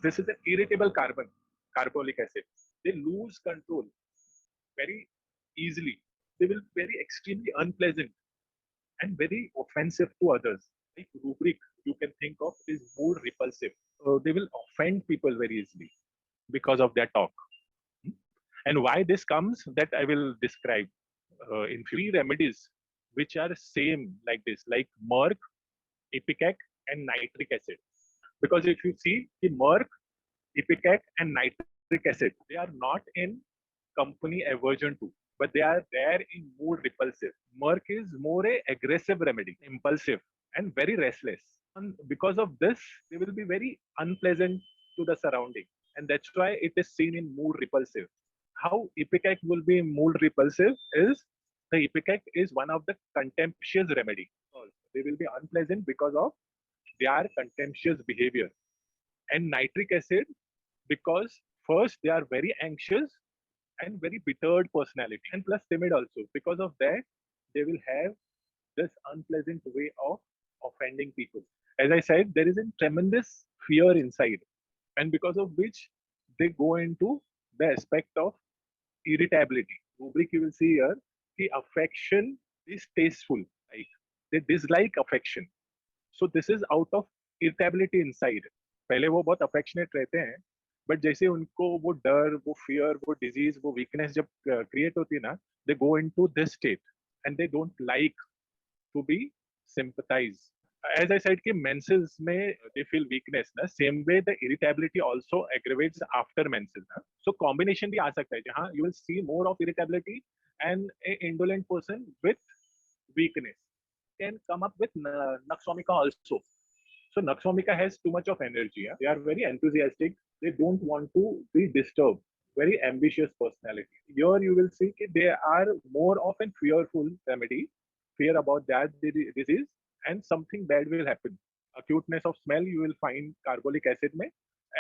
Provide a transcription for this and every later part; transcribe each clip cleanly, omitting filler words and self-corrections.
This is an irritable carbon, carbolic acid. They lose control very easily. They will be very extremely unpleasant and very offensive to others. Like rubric, you can think of is more repulsive. They will offend people very easily because of their talk. And why this comes, that I will describe in three remedies which are same like this, like murk, ipecac, and nitric acid. Because if you see the murk, ipecac, and nitric acid, they are not in company aversion to, but they are there in mood repulsive. Murk is more a aggressive remedy, impulsive, and very restless. And because of this, they will be very unpleasant to the surrounding. And that's why it is seen in mood repulsive. How ipecac will be mood repulsive is the ipecac is one of the contemptuous remedy. They will be unpleasant because of their contemptuous behavior. And nitric acid, because first they are very anxious and very bittered personality, and plus timid also. Because of that, they will have this unpleasant way of offending people. As I said, there is a tremendous fear inside, and because of which they go into the aspect of irritability. Rubric, you will see here, the affection is tasteful. Like they dislike affection. So this is out of irritability inside. पहले वो बहुत affectionate रहते हैं, but जैसे उनको वो डर, वो fear, वो disease, वो weakness जब create होती है ना, they go into this state and they don't like to be sympathized. As I said कि menses में they feel weakness ना, same way the irritability also aggravates after menses ना. So combination भी आ सकता है जहाँ you will see more of irritability and a indolent person with weakness can come up with Naxomica also. So Naxomica has too much of energy. Yeah? They are very enthusiastic. They don't want to be disturbed. Very ambitious personality. Here you will see that they are more often fearful remedy, fear about that disease, and something bad will happen. Acuteness of smell you will find carbolic acid में,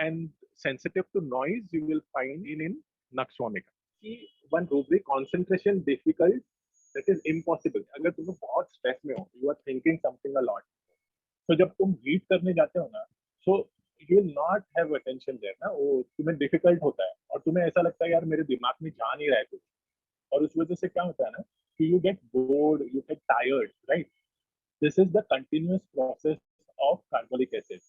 and sensitive to noise you will find in Naxomica. One rubric, concentration difficult, that is impossible. अगर तुम्हें बहुत stress में हो, you are thinking something a lot. So जब तुम read करने जाते हो ना, so you will not have attention there ना, वो तुम्हें difficult होता है और तुम्हें ऐसा लगता है यार मेरे दिमाग में जा नहीं रहा है कुछ, और उस वजह से क्या होता है ना कि you get bored, you get tired, right? This is the continuous process of carbolic acid.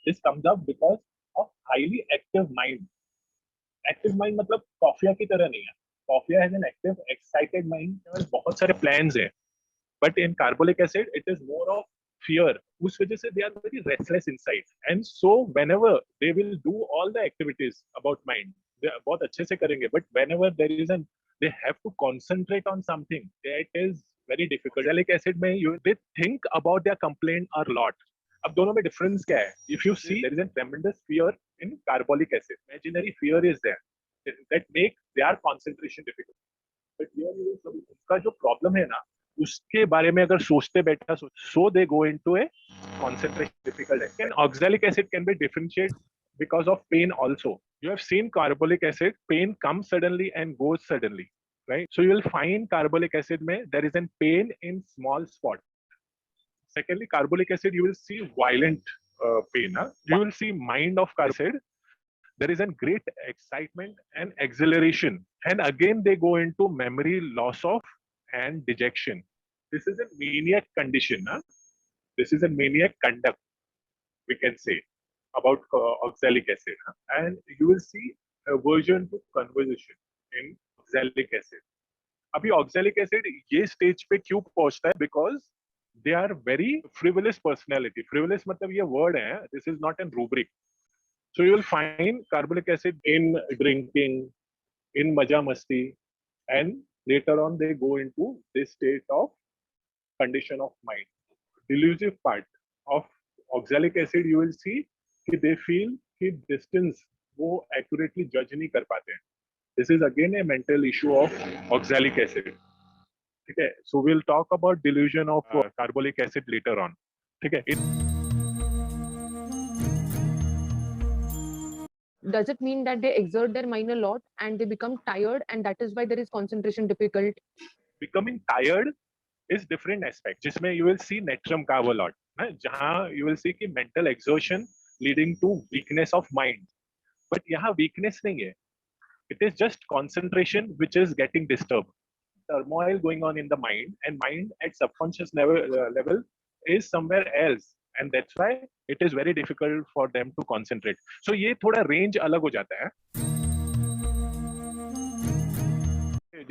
This comes up because of highly active mind. Active mind मतलब कॉफिया की तरह नहीं है. Coffee has an active, excited mind. बहुत सारे plans हैं, but in carbolic acid, it is more of fear. उस वजह से they are very restless inside, and so whenever they will do all the activities about mind, they बहुत अच्छे से करेंगे. But whenever there is an, they have to concentrate on something. It is very difficult. Carbolic acid में they think about their complaint a lot. अब दोनों में difference क्या है? If you see, there is a tremendous fear in carbolic acid. Imaginary fear is there that make their concentration difficult. But here you will, उसका जो problem है ना, उसके बारे में अगर सोचते बैठा, so they go into a concentration difficult. And oxalic acid can be differentiated because of pain also. You have seen carbolic acid, pain comes suddenly and goes suddenly, right? So you will find carbolic acid में there is a pain in small spot. Secondly, carbolic acid, you will see violent pain. Huh? You will see mind of carbolic acid. There is a great excitement and exhilaration. And again, they go into memory loss of and dejection. This is a maniac condition. Huh? This is a maniac conduct, we can say, about oxalic acid. Huh? And you will see aversion to conversation in oxalic acid. अभी oxalic acid ये stage पे क्यों पहुंचता है? Because they are very frivolous personality. Frivolous मतलब ये word है. This is not a rubric. So you will find carbolic acid in drinking, in maja masti, and later on they go into this state of condition of mind. Delusive part of oxalic acid, you will see कि they feel कि distance वो accurately judge नहीं कर पाते हैं. This is again a mental issue of oxalic acid. Okay, so we'll talk about delusion of carbolic acid later on. Okay. Does it mean that they exert their mind a lot and they become tired, and that is why there is concentration difficult? Becoming tired is different aspect. जिसमें you will see natrum का वो lot, जहाँ you will see कि mental exertion leading to weakness of mind. But यहाँ weakness नहीं है. It is just concentration which is getting disturbed. Turmoil going on in the mind, and mind at subconscious level is somewhere else, and that's why it is very difficult for them to concentrate. So ये थोड़ा range अलग हो जाता है.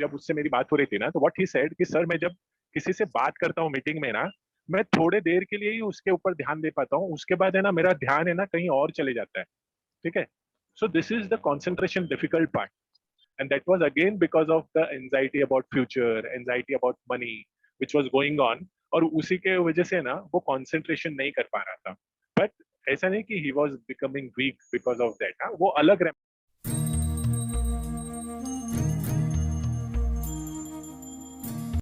जब उससे मेरी बात हो रही थी ना, तो what he said कि सर मैं जब किसी से बात करता हूँ मीटिंग में ना, मैं थोड़े देर के लिए ही उसके ऊपर ध्यान दे पाता हूँ, उसके बाद है ना मेरा ध्यान है ना कहीं और चले जाता है. ठीक है. So this is the concentration difficult part, and that was again because of the anxiety about future, anxiety about money which was going on, और उसी के वजह से ना वो concentration नहीं कर पा रहा था. But ऐसा नहीं कि he was becoming weak because of that. हाँ, वो अलग